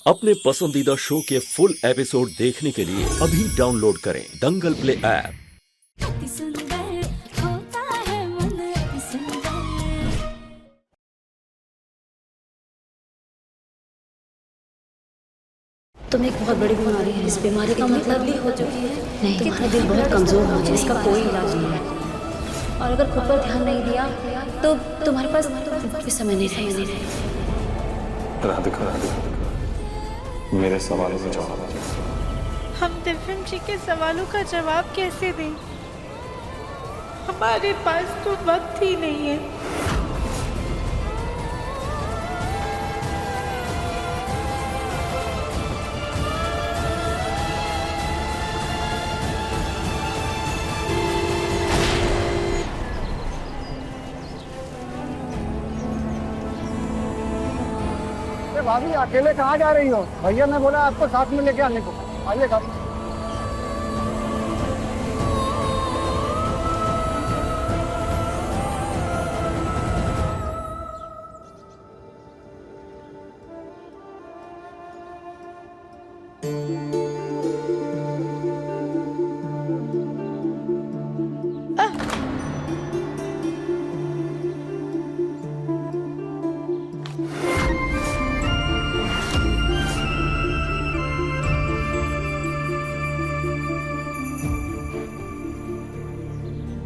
अपने पसंदीदा शो के फुल एपिसोड देखने के लिए अभी डाउनलोड करें दंगल प्ले ऐप। अति सुंदर होता है मन अति सुंदर। तुम्हें एक बहुत बड़ी बीमारी है। इस बीमारी का मतलब भी हो चुकी है। नहीं, तुम्हारा दिल बहुत कमजोर हो गया, इसका कोई इलाज नहीं है। और अगर खुद पर ध्यान नहीं दिया तो तुम्हारे पास भी समय नहीं रहेगा। राधिका, मेरे सवालों का जवाब दो। हम दिव्यम जी के सवालों का जवाब कैसे दें? हमारे पास तो वक्त ही नहीं है। भाभी अकेले कहाँ जा रही हो? भैया ने बोला आपको साथ में लेके आने को। आइए भाभी।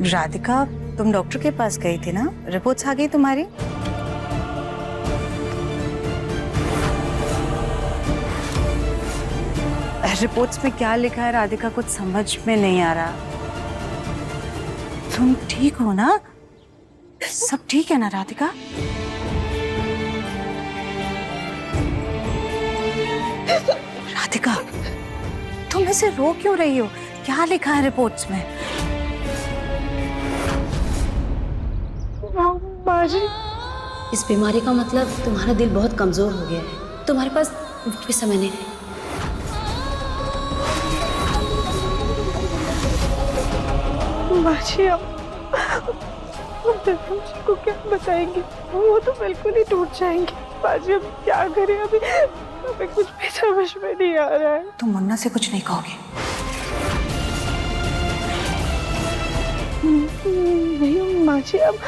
राधिका, तुम डॉक्टर के पास गई थी ना? रिपोर्ट्स आ गई तुम्हारी? रिपोर्ट्स में क्या लिखा है राधिका, कुछ समझ में नहीं आ रहा। तुम ठीक हो ना? सब ठीक है ना राधिका? राधिका, तुम ऐसे रो क्यों रही हो? क्या लिखा है रिपोर्ट्स में? इस बीमारी का मतलब तुम्हारा दिल बहुत कमजोर हो गया है। तुम्हारे पास भी समय नहीं है। माजी, अब दिव्यम जी को क्या बताएंगे? वो तो बिल्कुल ही टूट जाएंगे। माजी, अब क्या करें? अभी कुछ भी समझ में नहीं आ रहा है। तुम मुन्ना से कुछ नहीं कहोगे? नहीं माजी, अब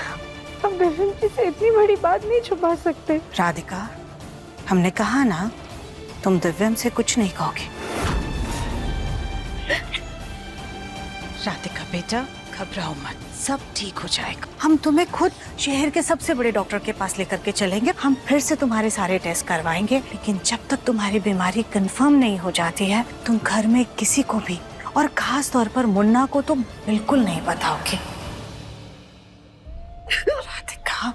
दिव्यम जी से इतनी बड़ी बात नहीं छुपा सकते। राधिका, हमने कहा ना तुम दिव्यम से कुछ नहीं कहोगे। राधिका बेटा, घबराओ मत, सब ठीक हो जाएगा। हम तुम्हें खुद शहर के सबसे बड़े डॉक्टर के पास लेकर के चलेंगे। हम फिर से तुम्हारे सारे टेस्ट करवाएंगे, लेकिन जब तक तुम्हारी बीमारी कंफर्म नहीं हो जाती है, तुम घर में किसी को भी, और खास तौर पर मुन्ना को तो बिल्कुल नहीं बताओगे। राधिका,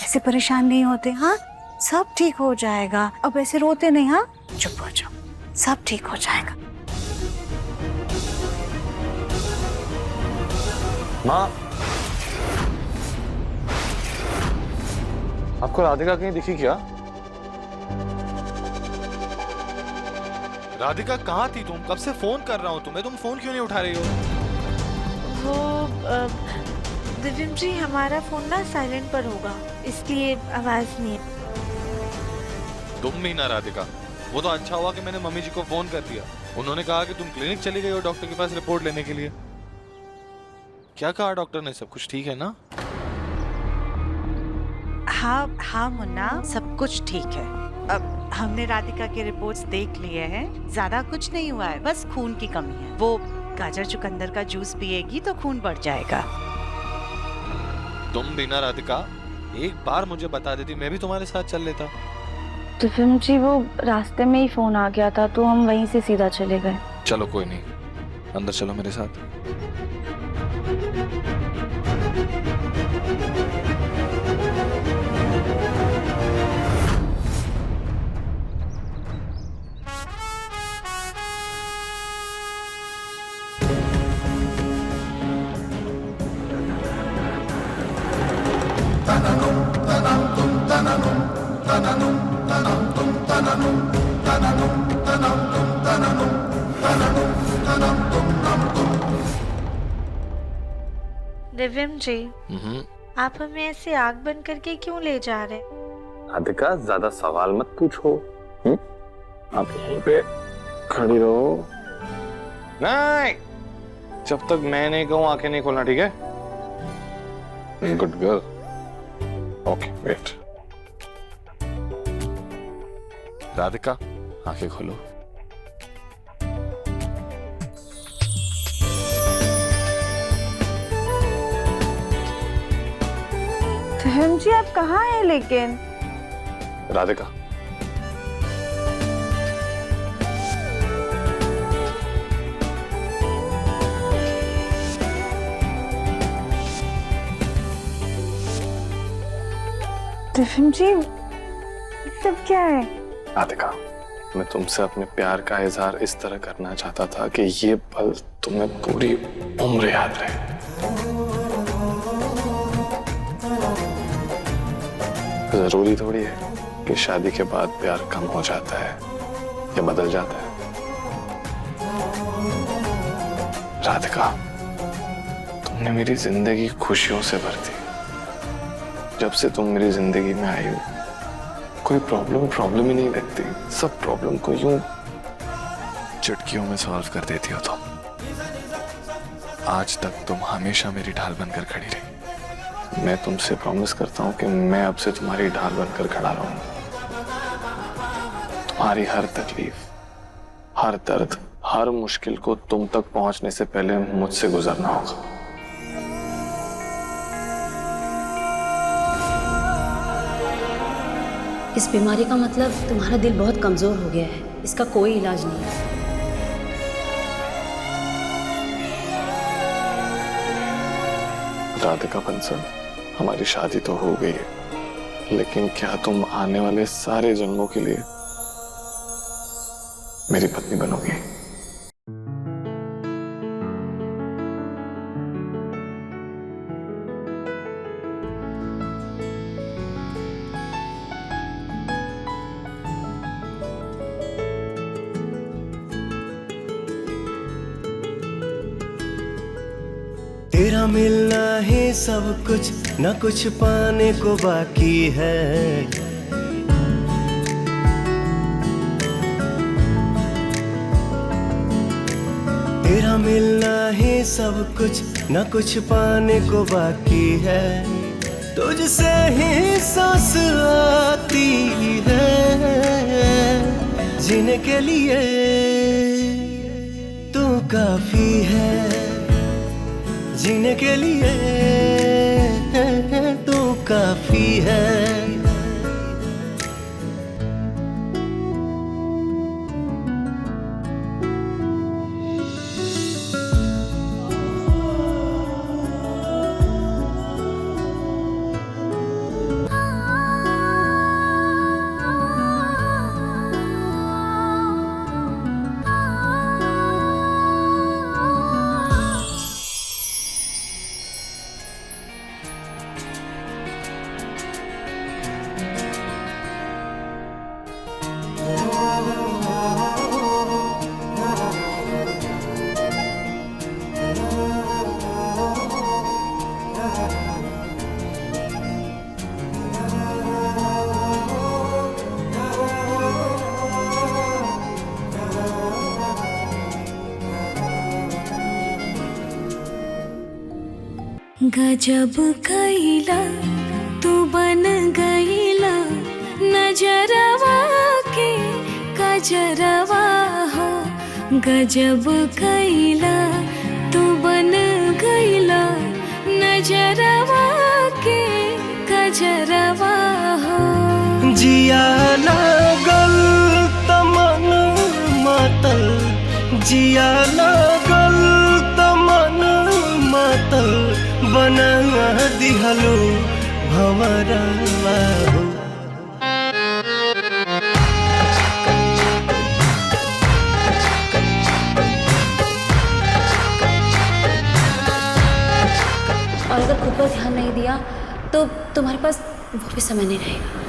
ऐसे परेशान नहीं होते। हाँ, सब ठीक हो जाएगा। अब ऐसे रोते नहीं। हाँ, चुप हो जाओ, सब ठीक हो जाएगा। माँ, आपको राधिका कहीं दिखी क्या? राधिका कहाँ थी तुम? कब से फोन कर रहा हूँ तुम्हें, तुम फोन क्यों नहीं उठा रही हो? वो दिव्यम जी, हमारा फोन ना साइलेंट पर होगा, इसलिए आवाज नहीं है। तुम भी ना राधिका, वो तो अच्छा हुआ कि मैंने मम्मी जी को फोन कर दिया। उन्होंने कहा कि तुम क्लिनिक चली गई हो डॉक्टर के पास रिपोर्ट लेने के लिए। क्या कहा डॉक्टर ने? सब कुछ ठीक है ना? हाँ मुन्ना, सब कुछ ठीक है। अब हमने राधिका के रिपोर्ट्स देख लिए हैं। ज्यादा कुछ नहीं हुआ है, बस खून की कमी है। वो गाजर चुकंदर का जूस पिएगी तो खून बढ़ जाएगा। तुम भी ना राधिका, एक बार मुझे बता देती, मैं भी तुम्हारे साथ चल लेता। दिव्यम जी, वो रास्ते में ही फोन आ गया था तो हम वहीं से सीधा चले गए। चलो कोई नहीं, अंदर चलो मेरे साथ। दिव्यम जी, आप हमें ऐसे आग बंद करके क्यों ले जा रहे? राधिका, ज्यादा सवाल मत पूछो। आप यहीं पे खड़ी रहो। नहीं, जब तक मैं नहीं कहूं आंखें नहीं खोलना, ठीक है? Good girl. Okay wait. Radhika, आंखें खोलो। फहम जी आप कहाँ हैं लेकिन? राधिका, फहम जी सब क्या है? राधिका, मैं तुमसे अपने प्यार का इजहार इस तरह करना चाहता था कि ये पल तुम्हें पूरी उम्र याद रहे। जरूरी थोड़ी है कि शादी के बाद प्यार कम हो जाता है या बदल जाता है। राधिका, तुमने मेरी जिंदगी खुशियों से भर दी। जब से तुम मेरी जिंदगी में आई हो, कोई प्रॉब्लम ही नहीं लगती। सब प्रॉब्लम को यूं चुटकियों में सॉल्व कर देती हो तुम। आज तक तुम हमेशा मेरी ढाल बनकर खड़ी रही। मैं तुमसे प्रॉमिस करता हूं कि मैं अब से तुम्हारी ढाल बनकर खड़ा रहूंगा। तुम्हारी हर तकलीफ, हर दर्द, हर मुश्किल को तुम तक पहुंचने से पहले मुझसे गुजरना होगा। इस बीमारी का मतलब तुम्हारा दिल बहुत कमजोर हो गया है, इसका कोई इलाज नहीं है। राधिका बंसल, हमारी शादी तो हो गई है, लेकिन क्या तुम आने वाले सारे जन्मों के लिए मेरी पत्नी बनोगी? तेरा मिलना ही सब कुछ, न कुछ पाने को बाकी है। तेरा मिलना ही सब कुछ, न कुछ पाने को बाकी है। तुझसे ही सांस आती है, जीने के लिए तू काफी है। जीने के लिए तू काफी है। गजब कैला तू बन गईला, नजरवा के कजरवा हो। गजब कैला तू बन गईला, नजरवा के कजरवा हो। जिया लागल तमन मातल, जिया लागल तमन मातल, बना दिहलो भंवरवा हो। और अगर खुद पर ध्यान नहीं दिया तो तुम्हारे पास वो भी समय नहीं रहेगा।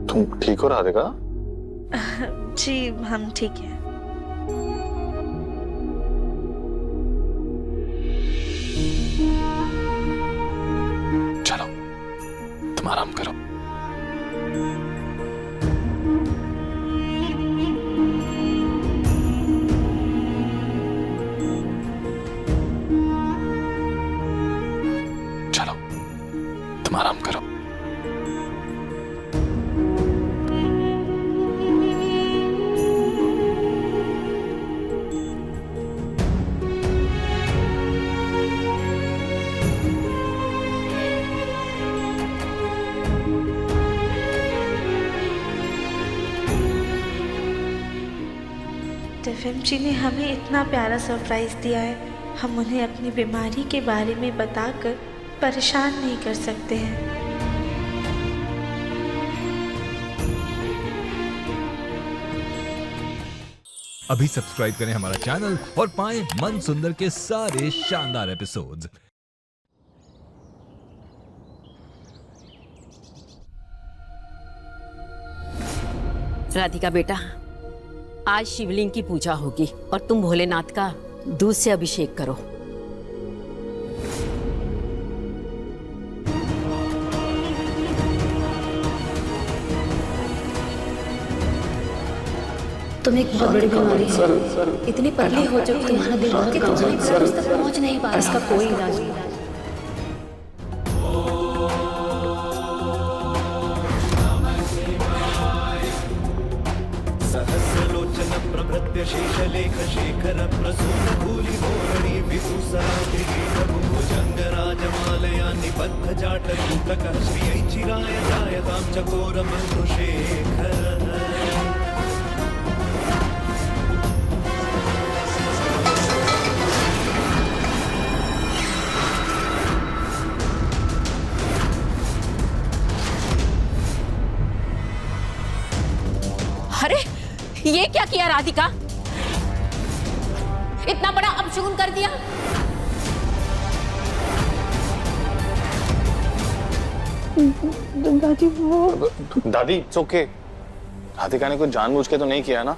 तुम ठीक हो राधिका? जी हम ठीक हैं। तुम आराम करो। चलो तुम आराम करो। टिफिन जी ने हमें इतना प्यारा सरप्राइज दिया है, हम उन्हें अपनी बीमारी के बारे में बताकर परेशान नहीं कर सकते हैं। अभी सब्सक्राइब करें हमारा चैनल और पाएं मन सुंदर के सारे शानदार एपिसोड्स। राधिका बेटा, आज शिवलिंग की पूजा होगी और तुम भोलेनाथ का दूध से अभिषेक करो। तुम्हें एक बहुत बड़ी बीमारी है, इतनी पतली हो चुकी, तुम्हारा दिल बहुत कमजोर है, उस तक पहुंच नहीं पा रहा, इसका कोई इलाज नहीं। शेषलेख शेखर प्रसून भूलि भोरणी विसुसराजमालया निबद्ध जाटकूटक श्रियै चिराय जायतां चकोर बन्धुशेखर। अरे ये क्या किया राधिका, इतना बड़ा अपशगुन कर दिया। दादी वो दादी इट्स ओके। राधिका ने कुछ जानबूझ के तो नहीं किया ना,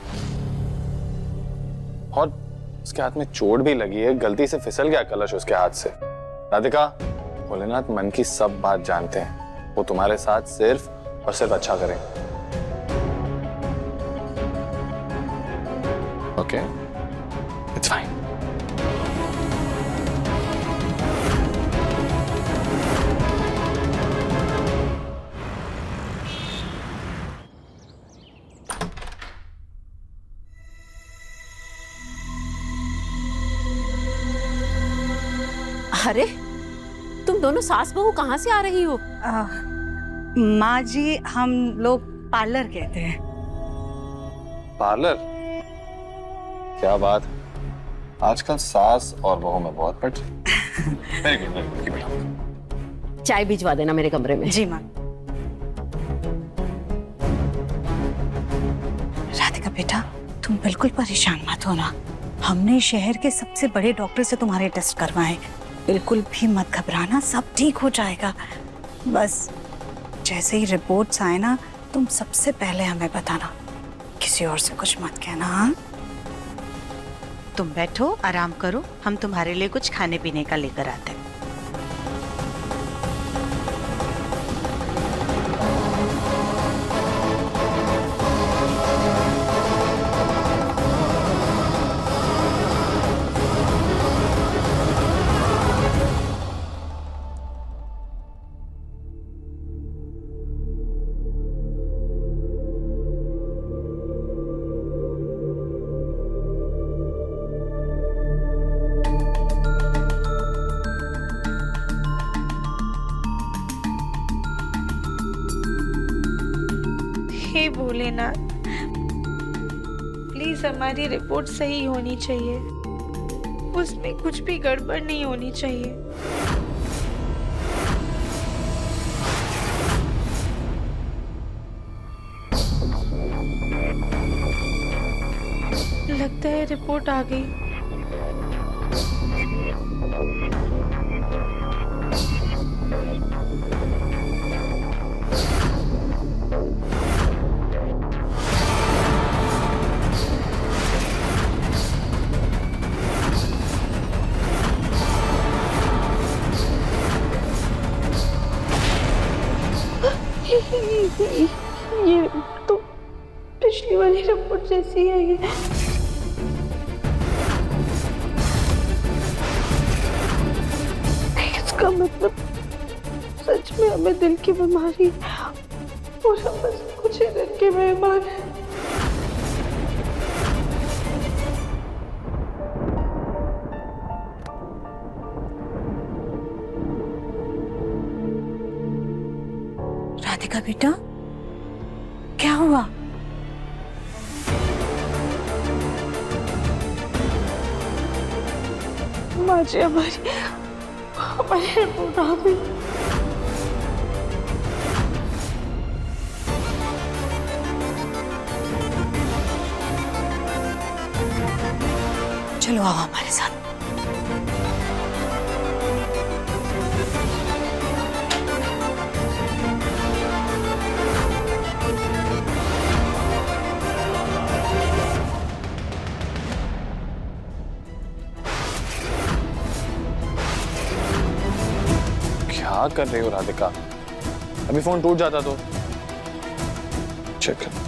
और उसके हाथ में चोट भी लगी है, गलती से फिसल गया कलश उसके हाथ से। राधिका, भोलेनाथ मन की सब बात जानते हैं, वो तुम्हारे साथ सिर्फ और सिर्फ अच्छा करेंगे। Okay, it's fine. अरे तुम दोनों सास बहू कहाँ से आ रही हो? माँ जी, हम लोग पार्लर कहते हैं। पार्लर? क्या बात, आजकल सास और बहू में बहुत पट। Very good, very good. चाय भिजवा देना मेरे कमरे में। जी माँ। राधिका बेटा, तुम बिल्कुल परेशान मत होना, हमने शहर के सबसे बड़े डॉक्टर से तुम्हारे टेस्ट करवाए, बिल्कुल भी मत घबराना, सब ठीक हो जाएगा। बस जैसे ही रिपोर्ट्स आए ना, तुम सबसे पहले हमें बताना, किसी और से कुछ मत कहना। हाँ, तुम बैठो, आराम करो, हम तुम्हारे लिए कुछ खाने पीने का लेकर आते हैं। हे भोलेनाथ, प्लीज हमारी रिपोर्ट सही होनी चाहिए, उसमें कुछ भी गड़बड़ नहीं होनी चाहिए। लगता है रिपोर्ट आ गई। ये तो पिछली वाली रिपोर्ट जैसी है ये। इसका मतलब सच में हमें दिल की बीमारी और हम बस कुछ ही दिन के मेहमान हैं। राधिका बेटा, क्या हुआ? माँ जी हमारी रिपोर्ट आ गई। चलो आओ हमारे साथ। क्या कर रही हो राधिका? अभी फोन टूट जाता तो। चेक कर।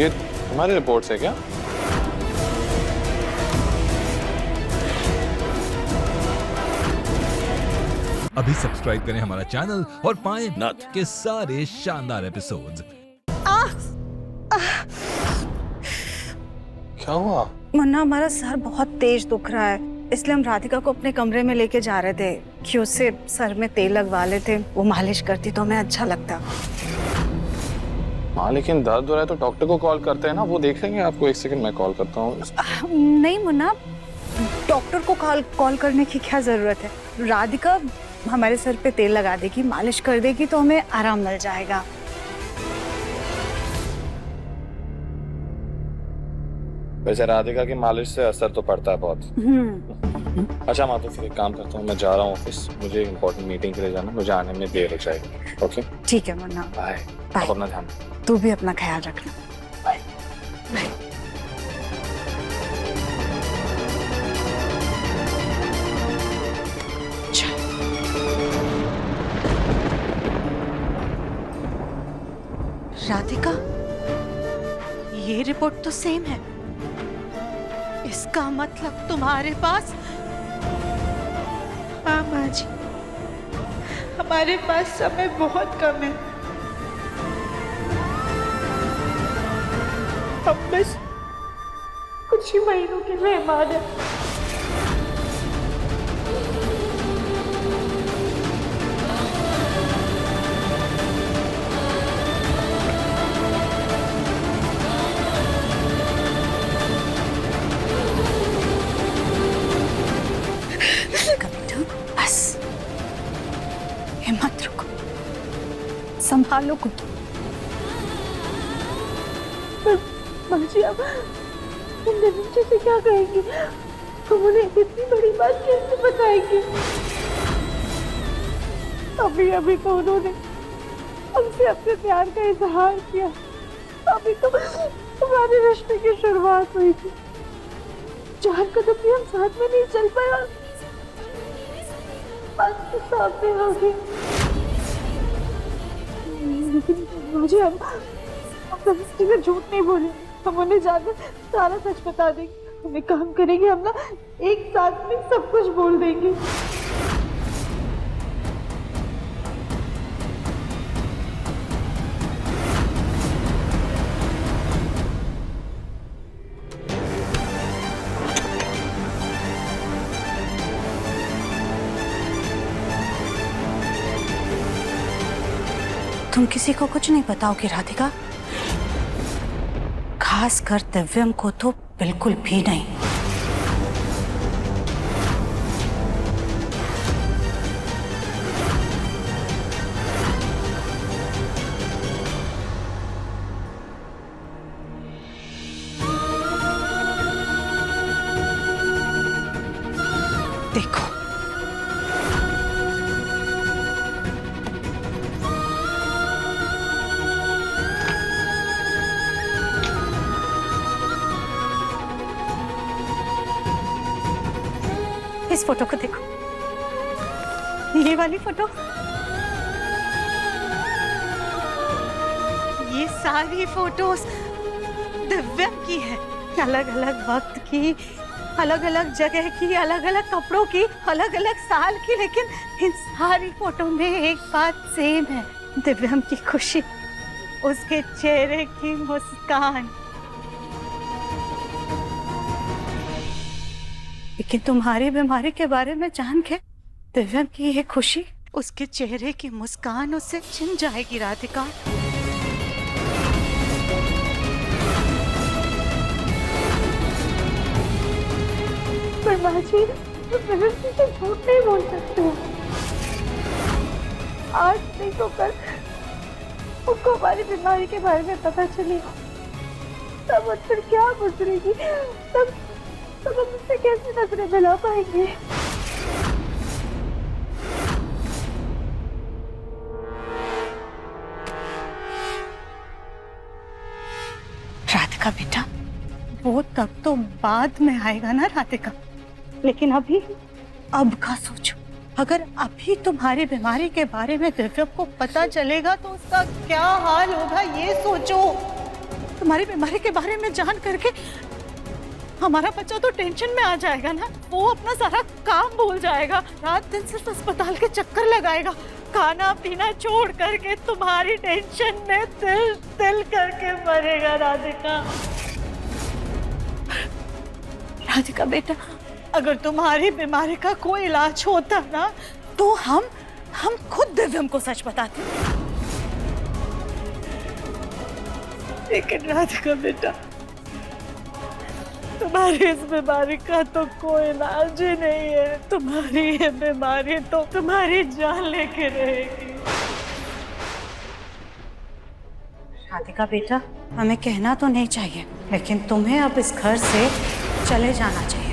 ये तुम्हारी रिपोर्ट है क्या? अभी सब्सक्राइब करें हमारा चैनल और पाएं नथ के सारे शानदार एपिसोड्स। क्या हुआ? मुन्ना, हमारा सर बहुत तेज दुख रहा है, इसलिए हम राधिका को अपने कमरे में लेके जा रहे थे कि उससे सर में तेल लगवा लेते, वो मालिश करती तो हमें अच्छा लगता। हाँ, लेकिन दर्द हो रहा है तो डॉक्टर को कॉल करते हैं ना, वो देख लेंगे आपको। एक सेकंड मैं कॉल करता हूँ। नहीं मुन्ना, डॉक्टर को कॉल करने की क्या जरूरत है? राधिका हमारे सर पे तेल लगा देगी, मालिश कर देगी तो हमें आराम मिल जाएगा। वैसे राधिका की मालिश से असर तो पड़ता है बहुत। अच्छा माँ, तो फिर एक काम करता हूँ, मैं जा रहा हूँ ऑफिस, मुझे इंपॉर्टेंट मीटिंग के लिए जाना, मुझे आने में देर हो जाएगी। ओके ठीक है मुन्ना, बाय। बाय। अपना ध्यान। तू भी अपना ख्याल रखना। बाय। राधिका, ये रिपोर्ट तो सेम है। इसका मतलब तुम्हारे पास। हाँ माँ जी, हमारे पास समय बहुत कम है। हम बस कुछ ही महीनों के मेहमान हैं। हिम्मत रखो, संभालो को। माँ जी अब हम धनंजय से क्या कहेंगे? हम उन्हें इतनी बड़ी बात कैसे बताएंगे? अभी तो उन्होंने हमसे अपने प्यार का इजहार किया। अभी तो हमारे रिश्ते की शुरुआत हुई थी। 4 कदम भी हम साथ में नहीं चल पाए, बात सामने आ गई। लेकिन मुझे हम किसी से झूठ नहीं बोले, हम उन्हें जाकर सारा सच बता देंगे। हम एक काम करेंगे, हम ना एक साथ में सब कुछ बोल देंगे। तुम किसी को कुछ नहीं बताओगी राधिका? खास कर दिव्यम को तो बिल्कुल भी नहीं। देखो, इस फोटो को देखो। ये वाली फोटो, ये सारी फोटोज दिव्यम की है। अलग अलग वक्त की, अलग अलग जगह की, अलग अलग कपड़ों की, अलग अलग साल की, लेकिन इन सारी फोटो में एक बात सेम है, दिव्यम की खुशी, उसके चेहरे की मुस्कान। लेकिन तुम्हारी बीमारी के बारे में जान के दिव्यम की ये खुशी, उसके चेहरे की मुस्कान उससे छिन जाएगी राधिका। पर माँ जी, प्रकृति से झूठ नहीं बोल सकते हो। आज नहीं तो कल उसको हमारी बीमारी के बारे में पता चलेगा, तब उस पर क्या गुजरेगी, तब हम उससे कैसे नजरें मिला पाएंगे। राधिका बेटा, वो तब तो बाद में आएगा ना राधिका, लेकिन अभी अब का सोचो। अगर अभी तुम्हारी बीमारी के बारे में दिव्यम को पता चलेगा तो उसका क्या हाल होगा, ये सोचो। तुम्हारी बीमारी के बारे में जान करके हमारा बच्चा तो टेंशन में आ जाएगा ना, वो अपना सारा काम भूल जाएगा, रात दिन सिर्फ अस्पताल के चक्कर लगाएगा, खाना पीना छोड़ करके तुम्हारी टेंशन में तिल तिल करके मरेगा। राधिका, राधिका बेटा, अगर तुम्हारी बीमारी का कोई इलाज होता ना तो हम खुद दिव्यम को सच बताते। लेकिन राधिका बेटा, तुम्हारी इस बीमारी का तो कोई इलाज ही नहीं है। तुम्हारी ये बीमारी तो तुम्हारी जान लेके रहेगी। राधिका बेटा, हमें कहना तो नहीं चाहिए, लेकिन तुम्हें अब इस घर से चले जाना चाहिए।